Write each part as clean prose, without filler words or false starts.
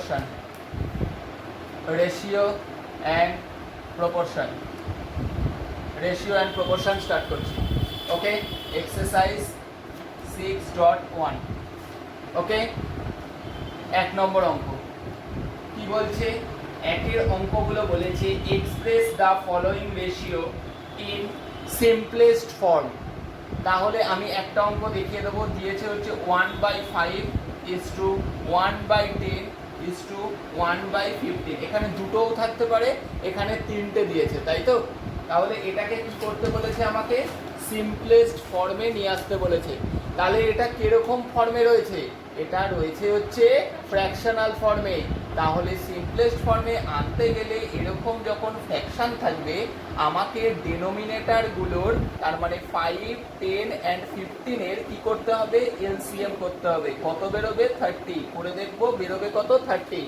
proportion. Ratio and proportion. Ratio and proportion start করছি. Okay, exercise 6.1. Okay, এক নম্বর অঙ্ক কি বলছে? একের অঙ্কগুলো বলেছে express the following ratio in simplest form. তাহলে আমি একটা অঙ্ক দেখিয়ে দেবো, দিয়েছে হচ্ছে 1/5:1/10:1/15। এখানে দুটোও থাকতে পারে, এখানে তিনটে দিয়েছে, তাই তো? তাহলে এটাকে কি করতে বলেছে? আমাকে সিম্পলেস্ট ফর্মে নিয়ে আসতে বলেছে। তাহলে এটা কিরকম ফর্মে রয়েছে? এটা রয়েছে হচ্ছে ফ্র্যাকশনাল ফর্মে। তাহলে সিম্পলেস্ট ফর্মে আনতে গেলে এরকম যখন ফ্র্যাকশন থাকবে, আমাকে ডেনোমিনেটরগুলোর, তার মানে 5, 10 and 15 এর কি করতে হবে? এলসিএম করতে হবে। কত বেরোবে? 30। করে দেখবো বেরোবে কত? 30।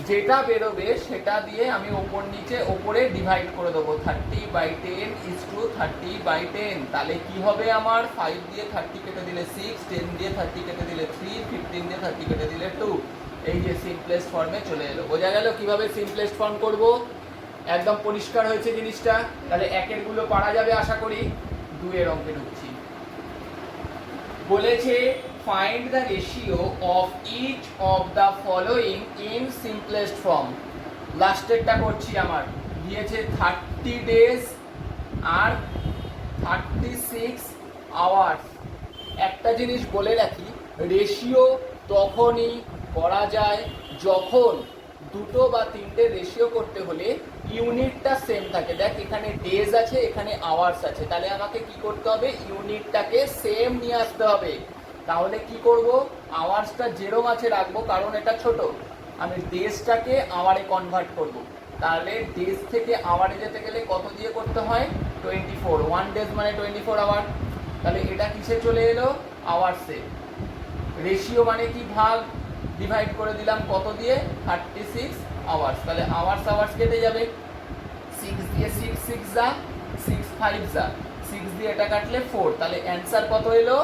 যেটা বেরোবে সেটা দিয়ে আমি ওপর নিচে ওপরে ডিভাইড করে দেবো। 30/10:30/10। তাহলে কি হবে আমার? 5 দিয়ে 30 কেটে দিলে 6, 10 দিয়ে 30 কেটে দিলে 3, 15 দিয়ে 30 কেটে দিলে 2। এই যে সিম্পলেস্ট ফর্মে চলে এলো। বোঝা গেল কিভাবে সিম্পলেস্ট ফর্ম করব? একদম পরিষ্কার হয়েছে জিনিসটা। তাহলে একের গুলো পারা যাবে আশা করি। 2 এর অঙ্কে ঢুকছি। বলেছে find the ratio of each of the following in simplest form. লাস্টেরটা করছি আমার। দিয়েছে 30 days আর 36 আওয়ার্স। একটা জিনিস বলে রাখি, রেশিও তখনই করা যায় যখন দুটো বা তিনটে রেশিও করতে হলে ইউনিটটা সেম থাকে। দেখ এখানে ডেজ আছে, এখানে আওয়ার্স আছে, তাহলে আমাকে কি করতে হবে? ইউনিটটাকে সেম নিয়ে আসতে হবে। তাহলে কি করব? আওয়ার্সটা যেরম আছে রাখবো, কারণ এটা ছোট। আমি ডেজটাকে আওয়ারে কনভার্ট করব। তাহলে ডেজ থেকে আওয়ারে যেতে গেলে কত দিয়ে করতে হয়? 24। 1 ডেজ মানে 24 আওয়ার। তাহলে এটা কিসে চলে এলো? আওয়ার্সে। রেশিও মানে কি? ভাগ। ডিভাইড করে দিলাম কত দিয়ে? 36 আওয়ার্স। তাহলে আওয়ার্স আওয়ার্স কেটে যাবে। 6 দিয়ে 6 6 যা, 6 5 যা, 6 দিয়ে এটা কাটলে 4। তাহলে অ্যান্সার কত এলো?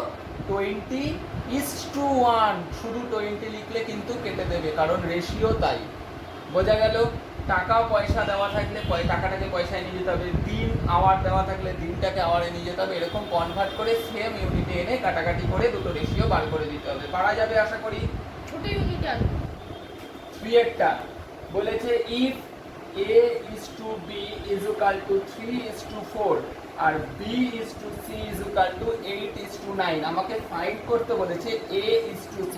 20:1। শুধু 20 লিখলে কিন্তু কেটে দেবে, কারণ রেশিও তাই। বোঝা গেল? টাকা পয়সা দেওয়া থাকলে টাকাটাকে পয়সায় নিয়ে যেতে হবে, দিন আওয়ার দেওয়া থাকলে দিনটাকে আওয়ারে নিয়ে যেতে হবে। এরকম কনভার্ট করে সেম ইউনিটে এনে কাটাকাটি করে দুটো রেশিও বার করে দিতে হবে। পারা যাবে আশা করি। ছোট ইউনিট আর 3 একটা বলেছে if a is to b is equal to 3 is to 4 আর b is to c is equal to 8 is to 9। আমাকে ফাইন্ড করতে বলেছে a is to c।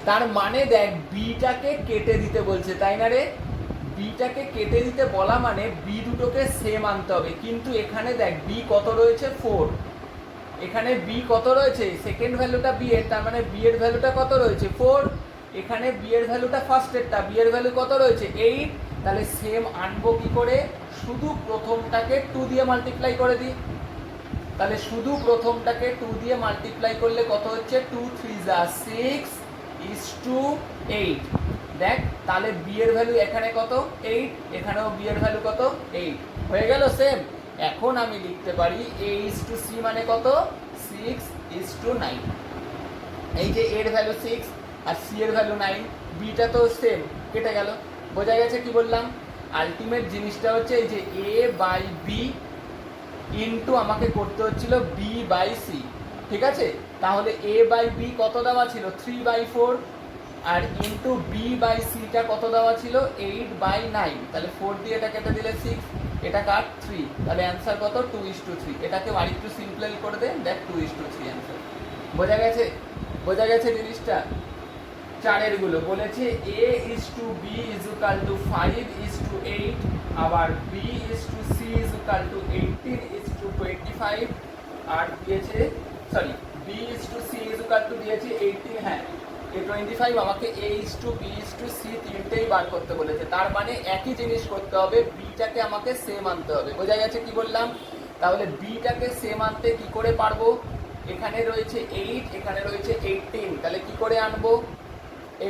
তার মানে দেখ বিটাকে কেটে দিতে বলছে, তাই না রে? বিটাকে কেটে দিতে বলা মানে বি দুটোকে সেম আনতে হবে। কিন্তু এখানে দেখ বি কত রয়েছে? 4। এখানে বি কত রয়েছে? সেকেন্ড ভ্যালুটা বি এর, তার মানে বি এর ভ্যালুটা কত রয়েছে? 4। এখানে বি এর ভ্যালুটা ফার্স্টেরটা, বি এর ভ্যালু কত রয়েছে? 8। তাহলে সেম আনবো কি করে? শুধু প্রথমটাকে 2 দিয়ে মাল্টিপ্লাই করে দিই। তাহলে শুধু প্রথমটাকে 2 দিয়ে মাল্টিপ্লাই করলে কত হচ্ছে? 2 3 যা 6 is to 8। দেখ তাহলে বি এর ভ্যালু এখানে কত? 8। এখানেও বি এর ভ্যালু কত? 8। হয়ে গেল সেম। এখন আমি লিখতে পারি a is to c মানে কত? 6 is to 9। এই যে এর ভ্যালু 6 আর সি এর ভ্যালু 9, বিটা তো সেম, কেটে গেল। বোঝা গেছে কি বললাম? আলটিমেট জিনিসটা হচ্ছে এই যে a বাই বি ইন্টু আমাকে করতে হচ্ছিল বি বাই সি। ঠিক আছে? তাহলে a বাই বি কত দেওয়া ছিল? 3/4। আর ইন্টু বি বাই সিটা কত দেওয়া ছিল? 8/9। তাহলে 4 দিয়ে এটা কেটে দিলে 6, এটা কাট 3। তাহলে অ্যান্সার কত? 2:3। এটাকে আরেকটু সিম্পল করে দে, দেখ 2:3 অ্যান্সার। বোঝা গেছে? বোঝা গেছে জিনিসটা? চারের গুলো বলেছে a is to b is equal to 5 is to 8, আবার b is to c is equal to 18 is to 25 আর দিয়েছে sorry b is to c is equal to দিয়েছে 18, হ্যাঁ এই 25। আমাকে a is to b is to c তিনটেই বার করতে বলেছে। তার মানে একই জিনিস করতে হবে, বিটাকে আমাকে সেম আনতে হবে। বোঝা গেছে কি বললাম? তাহলে বিটাকে সেম আনতে কি করে পারবো? এখানে রয়েছে 8, এখানে রয়েছে 18, তাহলে কি করে আনবো?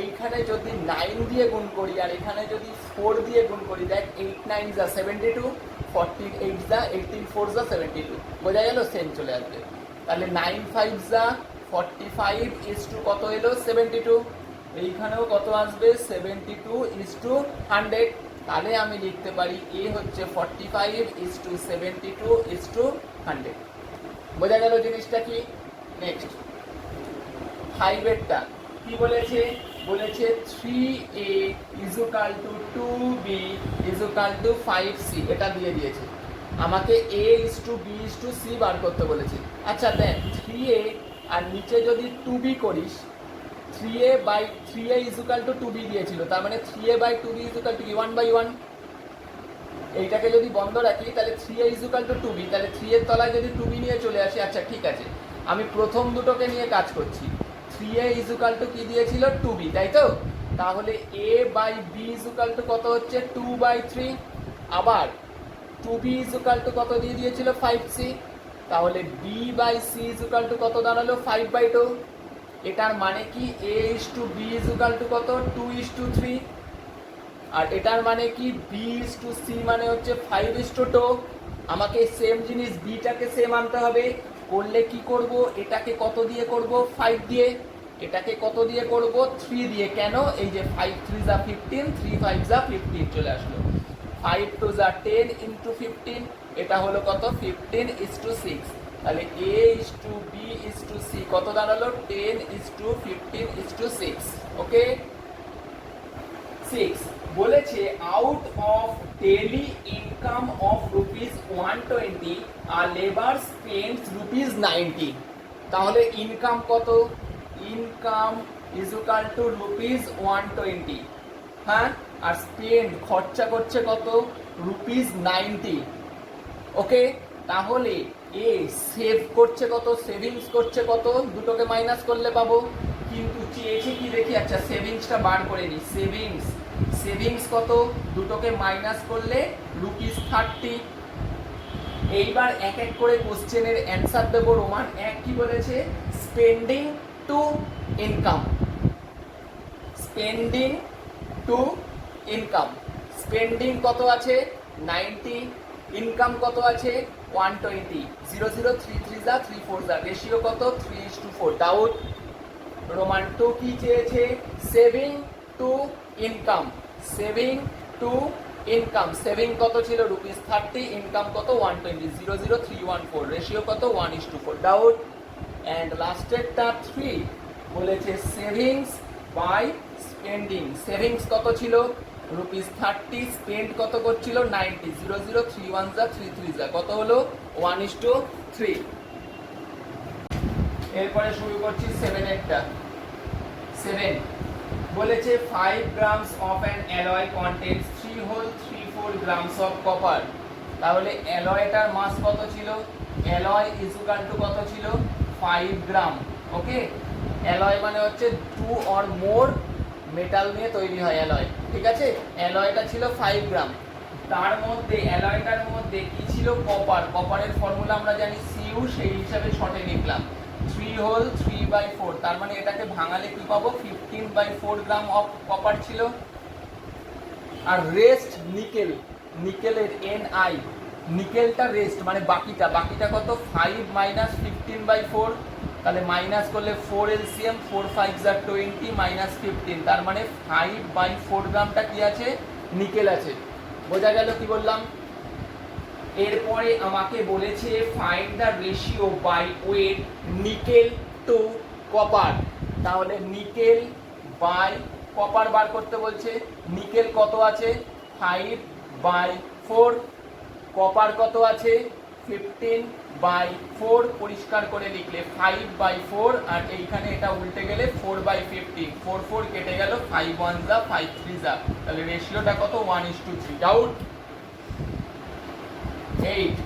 এইখানে যদি 9 দিয়ে গুণ করি আর এখানে যদি 4 দিয়ে গুণ করি, দেখ 8 9 যা 72, 48 যা 18 4 যা 72। বোঝা গেল? সেম চলে আসবে। তাহলে 9 5 যা 45 ইস টু কত এলো? 72। এইখানেও কত আসবে 72:100। তাহলে আমি লিখতে পারি এ হচ্ছে 45:72:100। বোঝা গেল জিনিসটা কি? নেক্সট 5 এরটা কি বলেছে? বলেছে 3a = 2b = 5c। এটা দিয়ে দিয়েছে আমাকে a:b:c বার করতে বলেছে। আচ্ছা দেখ 3a আর নিচে যদি 2b করিস, 3a = 2b দিয়েছিল, তার মানে 3a/2b = 1/1। এইটাকে যদি বন্ধ রাখি তাহলে 3a = 2b, তাহলে 3 এর তলায় যদি 2b নিয়ে চলে আসি। আচ্ছা ঠিক আছে, আমি প্রথম দুটোকে নিয়ে কাজ করছি। 3a = কি দিয়েছিল? 2b, তাই তো? তাহলে a/b = কত হচ্ছে? 2/3। আবার 2b = কত দিয়ে দিয়েছিল? 5c। তাহলে b/c = কত দাঁড়ালো? 5/2। এটার মানে কি a:b = কত? 2:3। আর এটার মানে কি b:c মানে হচ্ছে 5:2। আমাকে সেম জিনিস বিটাকে সেম আনতে হবে। করলে কি করব? এটাকে কত দিয়ে করব? 5 দিয়ে। এটাকে কত দিয়ে করব? 3 দিয়ে। কেন? এই যে 5 3 যা 15, 3 5 যা 15 চলে আসলো। 5 2 যা 10 × 15, এটা হলো কত? 15:6। তাহলে a:b:c কত দাঁড়ালো? 10:15:6। ওকে 6 বলেছে out of daily income of ₹120 আর লেবার স্পেন্ডস ₹90। তাহলে ইনকাম কত? ইনকাম = ₹120, হ্যাঁ, আর স্পেন্ড খরচা করছে কত? ₹90। ওকে, তাহলে এ সেভ করছে কত? সেভিংস করছে কত? দুটোকে মাইনাস করলে পাবো, কিন্তু চেয়েছে কি দেখি। আচ্ছা সেভিংসটা বার করে নিই। সেভিংস কত? দুটোকে মাইনাস করলে ₹30। এইবার এক এক করে কোশ্চেনের অ্যান্সার দেবো। রোমান 1 কি বলেছে? Spending two income. Spending two income. Spending কত আছে? 90। ইনকাম কত আছে? 120। 0 0 3 3 যা 3 4 যা, রেশিও কত? 3:4। ডাউট? রোমান 2 কি চেয়েছে? Saving two income. Saving two income. Saving কত ছিল? ₹30। ইনকাম কত? 120। 0 0 3 1 4, রেশিও কত? 1:4। ডাউট? অ্যান্ড লাস্টেরটা 3 বলেছে সেভিংস বাই স্পেন্ডিং। সেভিংস কত ছিল? ₹30। স্পেন্ড কত করছিল? 90। 0 0 3 1 যা 3 3 যা, কত হলো? 1:3। এরপরে শুরু করছি 7 এরটা। 7 বলেছে 5 grams of an alloy contains 3 grams of copper। তাহলে অ্যালয়টার মাস কত ছিল? অ্যালয় = কত ছিল? 5 গ্রাম। ওকে, অ্যালয় মানে হচ্ছে 2 or more মেটাল নিয়ে তৈরি হয় অ্যালয়, ঠিক আছে? অ্যালয়টা ছিল 5 গ্রাম। তার মধ্যে অ্যালয়টার মধ্যে কি ছিল? কপার। কপারের ফর্মুলা আমরা জানি Cu, সেই হিসাবে শর্টে লিখলাম 3/4। তার মানে এটাকে ভাঙালে কি পাবো? 15/4 গ্রাম অফ কপার ছিল। আর রেস্ট নিকেল, নিকেলের Ni, নিকেলটা রেস্ট মানে বাকিটা কত? 5 - 15/4। তাহলে মাইনাস করলে 4 LCM, 4 5 যা 20 - 15, তার মানে 5/4 গ্রামটা কি আছে? নিকেল আছে। বোঝা গেল কি বললাম? এরপরে আমাকে বলেছে find the ratio by weight nickel to copper. তাহলে নিকেল বাই কপার বার করতে বলছে। নিকেল কত আছে? 5/4। কপার কত আছে? 15/4। পরিষ্কার করে লিখলে 5/4, আর এইখানে এটা উল্টে গেলে 4/15। 4 4 কেটে গেল, 5 1 যা 5 3 যা, তাহলে রেশিওটা কত? 1:3। Doubt? 8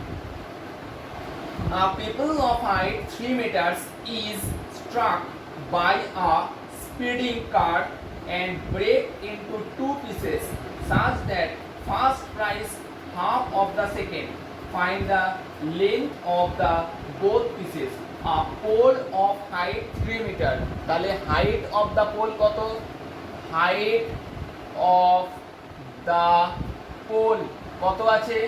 A people of height 3 meters is struck by a speeding car and break into 2 pieces such that first price half of the second. Find the length of the both pieces. A pole of height 3 meter. তাহলে height of the pole কত? height of the pole কত আছে?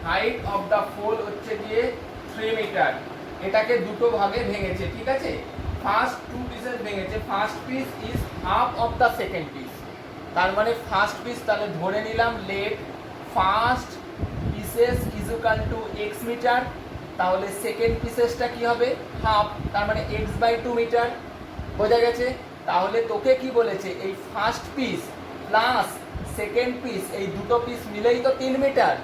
Height of the pole হচ্ছে গিয়ে 3 metre. এটাকে দুটো ভাগে ভেঙেছে, ঠিক আছে? ফার্স্ট টু পিসেস ভেঙেছে, first piece is half of the second piece, তার মানে ফার্স্ট পিস, তাহলে ধরে নিলাম let first pieces is equal to x metre, তাহলে সেকেন্ড পিসেসটা কি হবে হাফ, তার মানে এক্স বাই 2 মিটার। বোঝা গেছে? তাহলে তোকে কি বলেছে, এই first piece plus second piece এই দুটো পিস মিলেই তো 3 মিটার।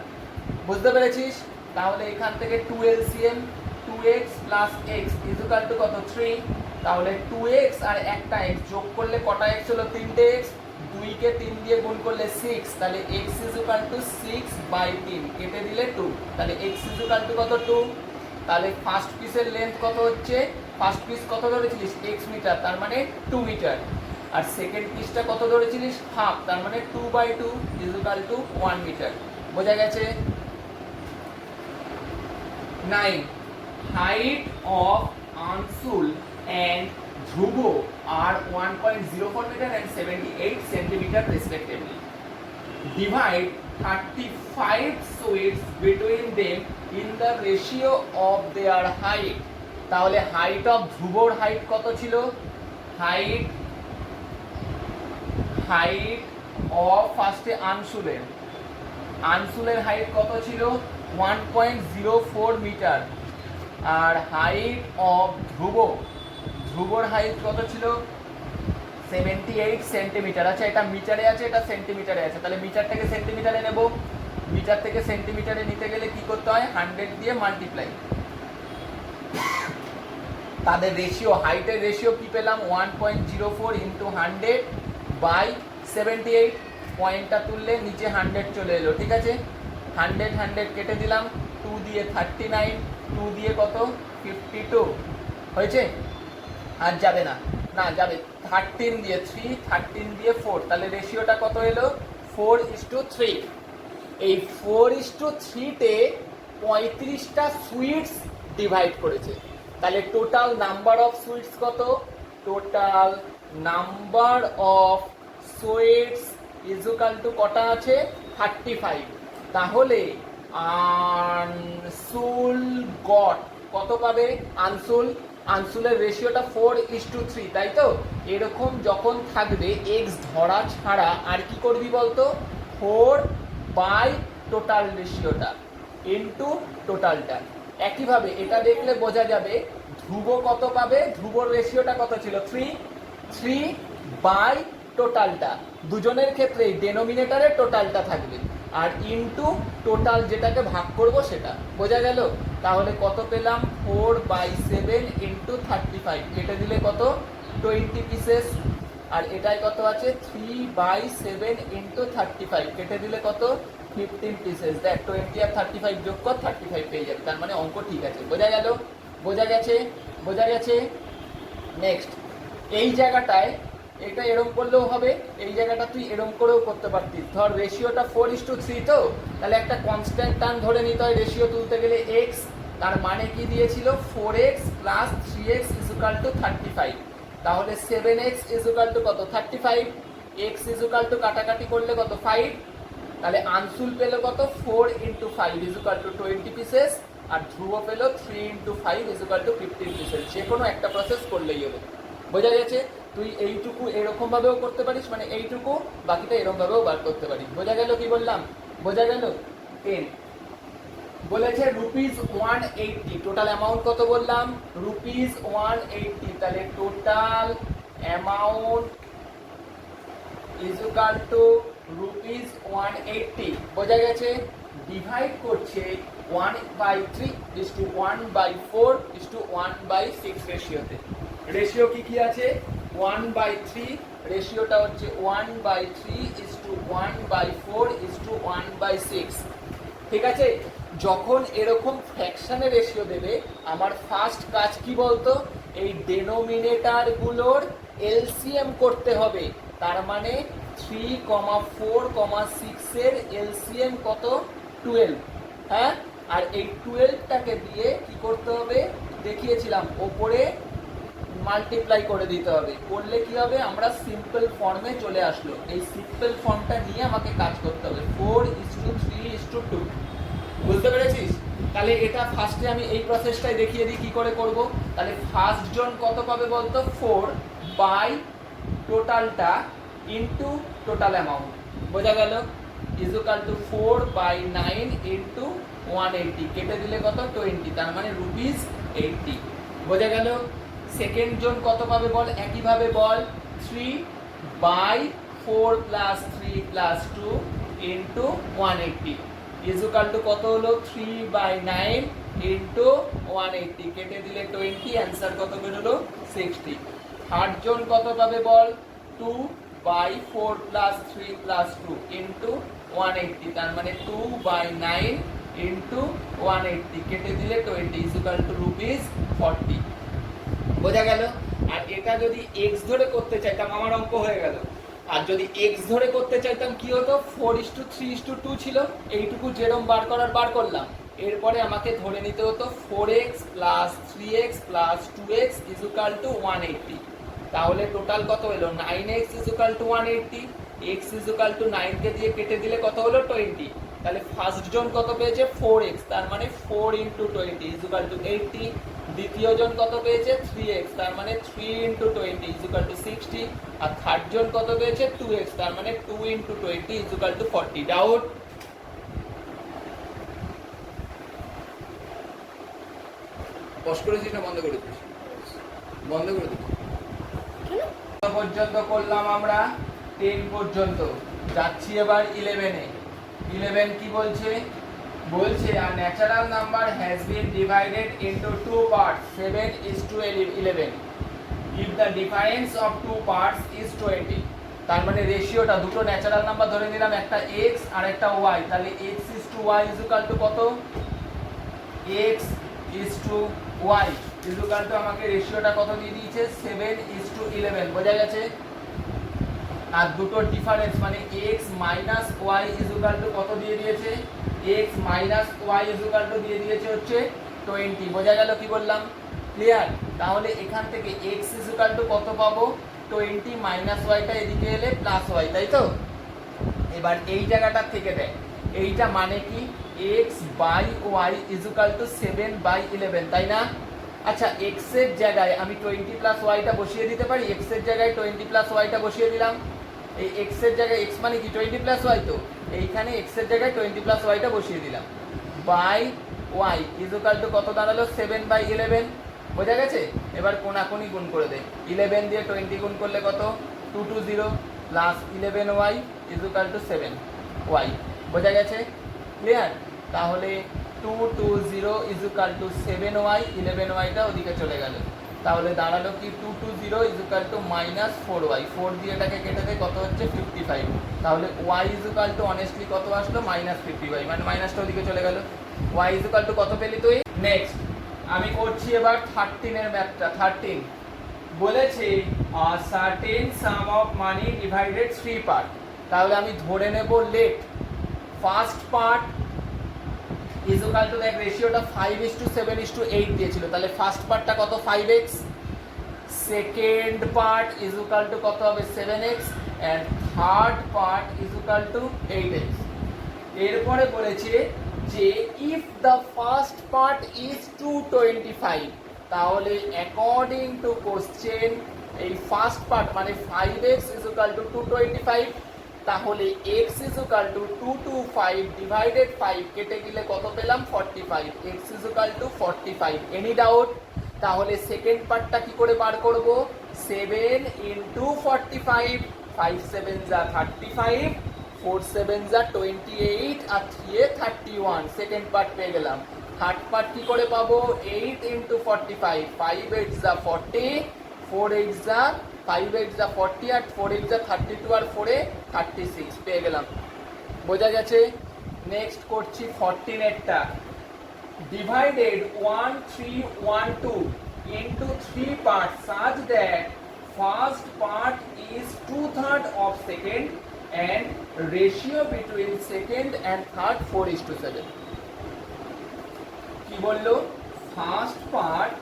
বুঝতে পেরেছিস? তাহলে এখান থেকে 2 LCM 2x plus x is equal two কত 3, তাহলে 2x আর একটা x যোগ করলে কটা x হলো 3টে x, 2 কে 3 দিয়ে গুণ করলে 6, তাহলে x ইজ ইকুয়াল টু 6/3, কেটে দিলে 2, তাহলে x ইজ ইকুয়াল টু কত 2। তাহলে ফার্স্ট পিসের লেন্থ কত হচ্ছে, ফার্স্ট পিস কত ধরেছিলিস x মিটার, তার মানে 2 মিটার, আর সেকেন্ড পিসটা কত ধরেছিলিস হাফ, তার মানে 2/2 ইজ ইকুয়াল টু 1 মিটার। বোঝা গেছে? 9 height of Anshul and Dhruvo are 1.04 meter and 78 centimeter respectively. Divide 35 sweets between them in the ratio of their height. তাহলে height of ধ্রুবর height কত ছিল, height of ফার্স্টে আনসুলের হাইট কত ছিল 1.04 মিটার, আর height of ধ্রুবর হাইট কত ছিল 78 সেন্টিমিটার। আচ্ছা, এটা মিটারে আছে, এটা সেন্টিমিটারে আছে, তাহলে মিটার থেকে সেন্টিমিটারে নেব। মিটার থেকে সেন্টিমিটারে নিতে গেলে কি করতে হয়, 100 দিয়ে মাল্টিপ্লাই। তাদের রেশিও, হাইটের রেশিও কি পেলাম 1.04 ইন্টু 100/78, পয়েন্টটা তুললে নিচে 100 চলে এলো। ঠিক আছে, 100 কেটে দিলাম, 2 দিয়ে 39, 2 দিয়ে কত 52 হয়েছে, আর যাবে না, না যাবে 13 দিয়ে 3, 13 দিয়ে 4, তাহলে রেশিওটা কত এলো 4:3। এই 4:3-তে 35টা সুইটস ডিভাইড করেছে, তাহলে টোটাল নাম্বার অফ সুইটস কত, total number of sweets is equal two কটা আছে 35। তাহলে আনসুল গট কত পাবে, আনসুলের রেশিওটা 4:3, তাই তো? এরকম যখন থাকবে এক্স ধরা ছাড়া আর কি করবি বলতো, 4 বাই টোটাল রেশিওটা ইন্টু টোটালটা। একইভাবে এটা দেখলে বোঝা যাবে ধ্রুব কত পাবে, ধ্রুবর রেশিওটা কত ছিল 3 বাই টোটালটা, দুজনের ক্ষেত্রেই ডেনোমিনেটরে টোটালটা থাকবে, আর ইনটু টোটাল যেটাকে ভাগ করব সেটা। বোঝা গেল? তাহলে কত পেলাম 4/7 ইন্টু 35, কেটে দিলে কত 20 পিসেস, আর এটাই কত আছে 3/7 ইন্টু 35, কেটে দিলে কত 15 পিসেস। দেখ 20 আর 35 যোগ কর, 35 পেয়ে যাবে, তার মানে অঙ্ক ঠিক আছে। বোঝা গেল? বোঝা গেছে। নেক্সট, এই জায়গাটায় এটা এরম করলেও হবে, এই জায়গাটা তুই এরম করেও করতে পারতিস। ধর রেশিওটা 4:3, তো তাহলে একটা কনস্ট্যান্ট টার্ম ধরে নিতে হয় রেশিও তুলতে গেলে x, তার মানে কি দিয়েছিল 4x plus 3x is equal two 35, তাহলে 7x ইজ ইকুয়াল টু কত 35, x ইজ ইকুয়াল টু কাটাকাটি করলে কত 5, তাহলে আনসুল পেলো কত 4 into 5 is equal to 20 pieces, আর ধ্রুব পেলো 3 into 5 is equal to 15 pieces. যে কোনো একটা প্রসেস করলেই হবে। বোঝা গেছে? তুই এইটুকু এরকম ভাবেও করতে পারিস, মানে এইটুকু, বাকিটা এরকম ভাবেও বার করতে পারিস। বোঝা গেল কি বললাম? বোঝা গেল? 10 বলেছে ₹180, টোটাল অ্যামাউন্ট কত বললাম ₹180, তাহলে total amount is equal two ₹180। বোঝা গেছে? ডিভাইড করছে 1/3:1/4:1/6 রেশিওতে। রেশিও কি আছে 1/3, রেশিওটা হচ্ছে 1/3:1/4:1/6। ঠিক আছে? যখন এরকম ফ্র্যাকশনের রেশিও দেবে, আমার ফার্স্ট কাজ কি বলতো, এই ডেনোমিনেটর গুলোর এলসিএম করতে হবে। তার মানে 3, 4, 6 এর এলসিএম কত 12, হ্যাঁ, আর এই 12টাকে দিয়ে কি করতে হবে দেখিয়েছিলাম, ওপরে মাল্টিপ্লাই করে দিতে হবে। করলে কি হবে, আমরা সিম্পল ফর্মে চলে আসলো। এই সিম্পল ফর্মটা নিয়ে আমাকে কাজ করতে হবে 4:3:2। বুঝতে পেরেছিস? তাহলে এটা ফার্স্টে আমি এই প্রসেসটাই দেখিয়ে দিই কি করে করব। তাহলে ফার্স্ট জন কত পাবে বলতো, 4 বাই টোটালটা ইনটু টোটাল অ্যামাউন্ট, বোঝা গেল, ইজুকাল টু 4 বাই 9 ইনটু 180, কেটে দিলে কত 20, তার মানে রুপিস 80, বোঝা গেল। সেকেন্ড জন কত পাবে বল, একইভাবে বল, 3 by 4 plus 3 plus 2 into 180 equal to কত হলো, 3 বাই 9 ইনটু 180, কেটে দিলে 20, অ্যান্সার কত বেরোলো 60। থার্ড জন কত পাবে বল, 2 বাই 4 প্লাস 3 প্লাস 2 ইনটু 180, তার মানে 2 বাই 9 ইনটু 180, কেটে দিলে 20 ইজুকাল টু রুপিস 40, বোঝা গেল। আর এটা যদি x ধরে করতে চাইতাম আমার অঙ্ক হয়ে গেল, আর যদি x ধরে করতে চাইতাম কি হতো, 4:3:2 ছিল, এইটুকু যেরকম বার করার বার করলাম, এরপরে আমাকে ধরে নিতে হতো 4x plus 3x plus 2x equal to 180, তাহলে টোটাল কত হলো 9x equal to 180, x equal to 9 কে দিয়ে কেটে দিলে কত হলো 20, তাহলে ফার্স্ট জন কত পেয়েছে 4x, তার মানে 4 ইন্টু 20 ইজুকাল টু 80, দ্বিতীয় জন কত পেয়েছে 3x, তার মানে 3 ইন্টু 20 ইজুকাল টু 60, আর থার্ড জন কত পেয়েছে 2x, তার মানে 2 into 20 equal to 40। Doubt? Pause করেছিস না বন্ধ করে দিস? বন্ধ করে দিস। পর্যন্ত করলাম আমরা 10 পর্যন্ত, যাচ্ছি এবার 11-এ। 11 কি বলছে, বলছে a natural number has been divided into two parts 7:11 if the difference of two parts is 20, তার মানে রেশিওটা, দুটো ন্যাচারাল নাম্বার ধরে নিলাম, একটা x আর একটা y, তাহলে x is to y equal to কত, x is to y equal to আমাকে রেশিওটা কত দিয়ে দিয়েছে 7:11, বোঝা গেছে। আর দুটো ডিফারেন্স মানে x minus y equal to কত দিয়ে দিয়েছে, x minus y equal to দিয়ে দিয়েছে হচ্ছে 20, বোঝা গেল কি বললাম, ক্লিয়ার। তাহলে এখান থেকে x ইকুয়াল টু কত পাবো, 20 মাইনাস ওয়াইটা এদিকে এলে প্লাস ওয়াই, তাই তো। এবার এই জায়গাটা থেকে দেখ, এইটা মানে কি x by y equal to 7/11, তাই না। আচ্ছা, x এর জায়গায় আমি 20 প্লাস ওয়াইটা বসিয়ে দিতে পারি, x এর জায়গায় 20 প্লাস ওয়াইটা বসিয়ে দিলাম, এই x এর জায়গায় x মানে কি 20 প্লাস ওয়াই, তো এইখানে x এর জায়গায় 20 প্লাস ওয়াইটা বসিয়ে দিলাম, বাই ওয়াই ইকুয়াল টু কত দাঁড়ালো 7/11, বোঝা গেছে। এবার কোনাকুনি গুণ করে দে, 11 দিয়ে 20 গুণ করলে কত 220 plus 11y equal to 7y, বোঝা গেছে, ক্লিয়ার। তাহলে 220 ইকুয়াল টু 7y, 11yটা ওদিকে চলে গেল, তাহলে দাঁড়ালো কি 220 ইকুয়াল টু মাইনাস 4y, 4 দিয়ে এটাকে কেটে দেয় কত হচ্ছে 55, তাহলে y ইকুয়াল টু অনেস্টলি কত আসলো মাইনাস 55, মানে মাইনাসটা ওদিকে চলে গেল, y ইকুয়াল টু কত পেলি তুই। নেক্সট আমি করছি এবার 13 এর ম্যাথটা। 13 বলেছে a certain sum of money divided 3 part, তাহলে আমি ধরে নেব let first part equal to, দেখ রেশিওটা 5:7:8 দিয়েছিল, তাহলে ফার্স্ট পার্টটা কত 5x, second part equal two কত হবে 7x, and third part equal to 8x। এরপরে বলেছে যে if the first part is 225, তাহলে অ্যাকর্ডিং টু কোশ্চেন এই ফার্স্ট পার্ট মানে 5x ইকুয়াল টু 225, তাহলে x ইকুয়াল টু 225 ডিভাইডেড 5 কেটে গেলে কত পেলাম 45, x equal to 45। Any doubt? তাহলে সেকেন্ড পার্টটা কি করে বার করব, 7 ইনটু 45, 5 7 যা 35, 4 7 যা 28, আর 3 এ 31, সেকেন্ড পার্ট পেয়ে গেলাম। থার্ড পার্ট কি করে পাবো, 8 ইনটু 45, 5 8 যা 40, 4 8 যা 5 8 যা 40, আর 4 8 যা 32, আর 4 এ 36 পেয়ে গেলাম, বোঝা গেছে। নেক্সট করছি 14 এরটা, divided 1 3 1 2 into 3 parts such that first part is 2/3 of second and ratio between second and third 4:7। কি বললো, ফার্স্ট পার্ট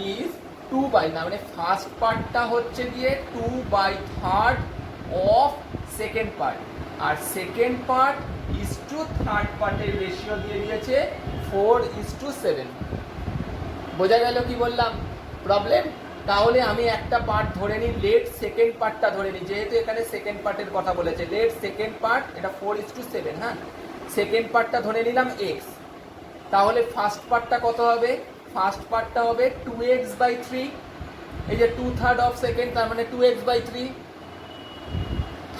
ইজ 2/, না মানে ফার্স্ট পার্টটা হচ্ছে গিয়ে 2/3 অফ সেকেন্ড পার্ট, আর second part is to third পার্টের রেশিও দিয়ে দিয়েছে 4:7। বোঝা গেল কি বললাম প্রবলেম? তাহলে আমি একটা পার্ট ধরে নিই, লেট সেকেন্ড পার্টটা ধরে নিই, যেহেতু এখানে সেকেন্ড পার্টের কথা বলেছে। লেট সেকেন্ড পার্ট, এটা 4:7, হ্যাঁ। সেকেন্ড পার্টটা ধরে নিলাম এক্স। তাহলে ফার্স্ট পার্টটা কত হবে? ফার্স্ট পার্টটা হবে 2x/3। এই যে 2/3 অফ সেকেন্ড, তার মানে 2x/3।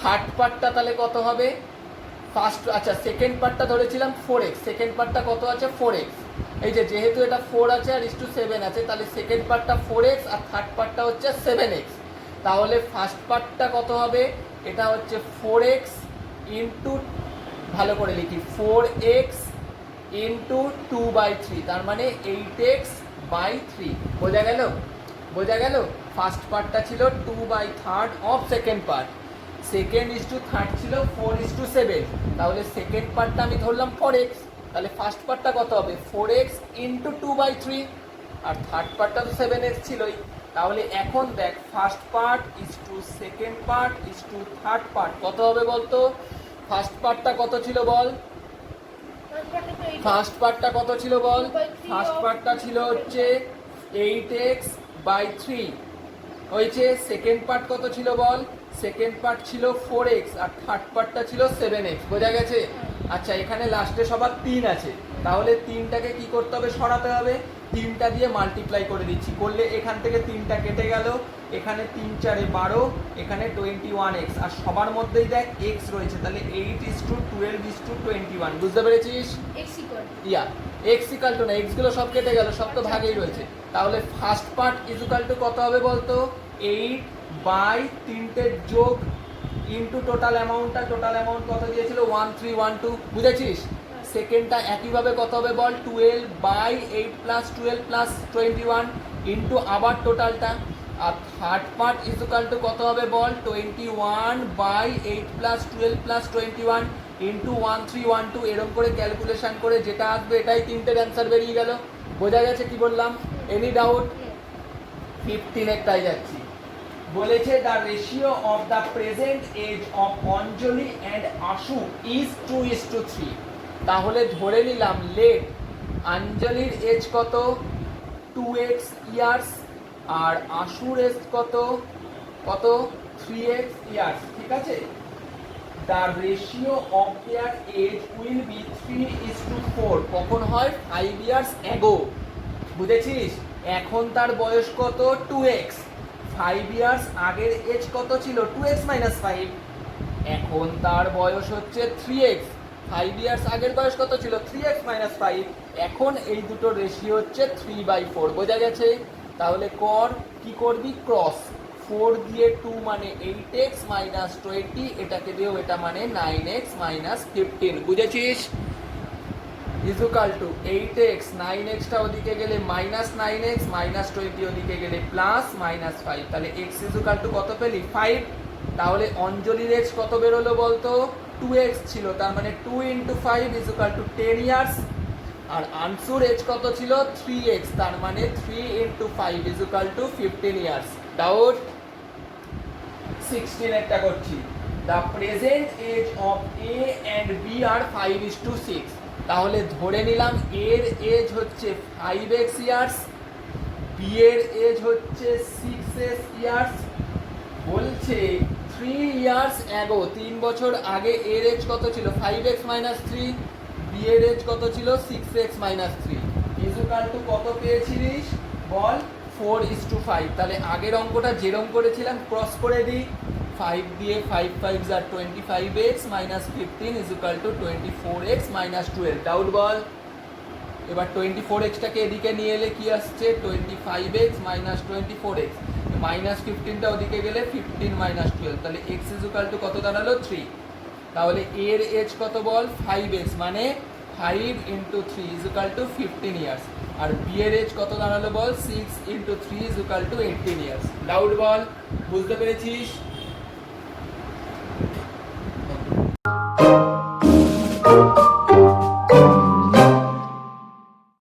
থার্ড পার্টটা তাহলে কত হবে? ফার্স্ট, আচ্ছা সেকেন্ড পার্টটা ধরেছিলাম 4x, সেকেন্ড পার্টটা কত আছে? 4x। এই যে যেহেতু এটা 4 আছে আর 7 আছে, তাহলে সেকেন্ড পার্টটা 4x আর থার্ড পার্টটা হচ্ছে 7x। তাহলে ফার্স্ট পার্টটা কত হবে? এটা হচ্ছে 4x ইন্টু, ভালো করে লিখি, 4x ইন্টু 2/3, তার মানে 8x/3। বোঝা গেল? বোঝা গেল? ফার্স্ট পার্টটা ছিল 2/3 of second part, second is to third ছিল 4:7। তাহলে সেকেন্ড পার্টটা আমি ধরলাম 4x, তাহলে ফার্স্ট পার্টটা কত হবে? 4x ইন্টু 2/3, আর থার্ড পার্টটা তো 7x ছিলই। তাহলে এখন দেখ, first part is to second part is to third part কত হবে বলতো? ফার্স্ট পার্টটা কত ছিল বল? ফার্স্ট পার্টটা কত ছিল বল? ফার্স্ট পার্টটা ছিল হচ্ছে 8x/3 হয়েছে। সেকেন্ড পার্ট কত ছিল বল? সেকেন্ড পার্ট ছিল 4x আর থার্ড পার্টটা ছিল 7x। বোঝা গেছে? আচ্ছা, এখানে লাস্টে সবার 3 আছে, তাহলে 3টাকে কি করতে হবে? সরাতে হবে। 3টা দিয়ে মাল্টিপ্লাই করে দিচ্ছি, করলে এখান থেকে 3টা কেটে গেল, এখানে 3 4 12, এখানে 21x, আর সবার মধ্যেই দেখ x রয়েছে, তাহলে 8:12:21। বুঝতে পেরেছিস? ইয়া, x ইকাল টু না, x গুলো সব কেটে গেল, সব তো ভাগেই রয়েছে। তাহলে first part is equal to কত হবে বলতো? 8/3 যোগ ইন্টু টোটাল অ্যামাউন্টটা, টোটাল অ্যামাউন্ট কত দিয়েছিল? 1312। বুঝেছিস? সেকেন্ডটা একইভাবে কত হবে বল? 12/8 প্লাস 12 প্লাস 21 ইন্টু আবার টোটালটা। আর third part is equal to কত হবে বল? 21/8 প্লাস 12 প্লাস 21 ইন্টু 1312। এরকম করে ক্যালকুলেশন করে যেটা আসবে এটাই তিনটের অ্যান্সার বেরিয়ে গেল। বোঝা গেছে কি বললাম? Any doubt? 15 যাচ্ছি। বলেছে the ratio of the present age of Anjali and Ashu is 2:3। তাহলে ধরে নিলাম লেট অঞ্জলির এজ কত? 2x ইয়ার্স, আর আশুর এজ কত? 3x years. ঠিক আছে? The ratio of their age will be 3:4। কখন হয়? 5 ইয়ার্স অ্যাগো। বুঝেছিস? এখন তার বয়স কত? 2x। 5 ইয়ার্স আগের এজ কত ছিল? 2x - 5। এখন তার বয়স হচ্ছে 3x। 5 ইয়ার্স আগের বয়স কত ছিল? 3x - 5। এখন এই দুটো রেশিও হচ্ছে 3/4। বোঝা গেছে? তাহলে কি করবি? ক্রস। 4 দিয়ে 2 মানে 8x - 20, এটাকে দিয়েও এটা মানে 9x - 15। বুঝেছিস? ইজুকাল টু 8x, 9xটা ওদিকে গেলে -9x, -20 ওদিকে গেলে +-5। তাহলে x ইজুকাল টু কত পেলি? 5। তাহলে অঞ্জলির এজ কত বেরোলো বলতো? 2x ছিল, তার মানে 2 × 5 equal to 10 years. R Ansur age কত ছিল? 3x, তার মানে 3 × 5 ইজুকাল টু 15 ইয়ার্স। ডাউট? 16 একটা করছি। The present age of A and B are 5:6। তাহলে ধরে নিলাম এর এজ হচ্ছে 5x ইয়ার্স, বি এর এজ হচ্ছে 6x ইয়ার্স। বলছে 3 ইয়ার্স অ্যাগো, 3 বছর আগে এর এজ কত ছিল? 5x - 3। বি এর এজ কত ছিল? 6x - 3 ইজুকাল টু কত পেয়েছিলিস বল? 4:5। তাহলে আগের অঙ্কটা যেরকম করেছিলাম ক্রস করে দিই। 5 দিয়ে 5 5 আর 25x - 15 is equal to 24x - 12। Doubt বল? এবার 24xটাকে এদিকে নিয়ে এলে কি আসছে? 25x - 24x, -15টা ওদিকে গেলে 15 - 12। তাহলে x ইজুকাল টু কত দাঁড়ালো? 3। তাহলে এর এজ কত বল? 5x, মানে 5 × 3 equal to 15 years. R B এর এজ কত দাঁড়ালো বল? 6 × 3 ইজুকাল টু 18 ইয়ার্স। ডাউট বল? বুঝতে পেরেছিস?